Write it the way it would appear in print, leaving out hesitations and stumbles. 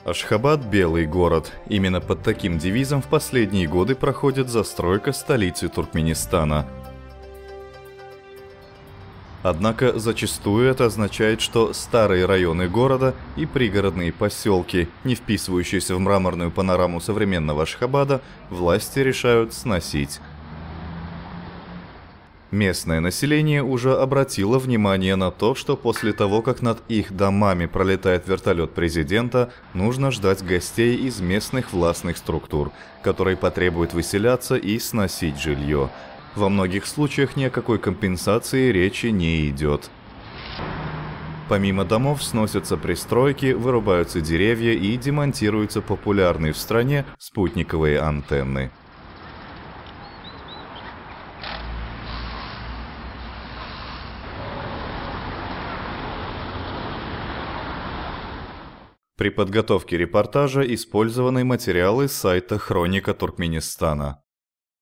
Ашхабад – белый город. Именно под таким девизом в последние годы проходит застройка столицы Туркменистана. Однако зачастую это означает, что старые районы города и пригородные поселки, не вписывающиеся в мраморную панораму современного Ашхабада, власти решают сносить. Местное население уже обратило внимание на то, что после того, как над их домами пролетает вертолет президента, нужно ждать гостей из местных властных структур, которые потребуют выселяться и сносить жилье. Во многих случаях ни о какой компенсации речи не идет. Помимо домов сносятся пристройки, вырубаются деревья и демонтируются популярные в стране спутниковые антенны. При подготовке репортажа использованы материалы с сайта «Хроника Туркменистана».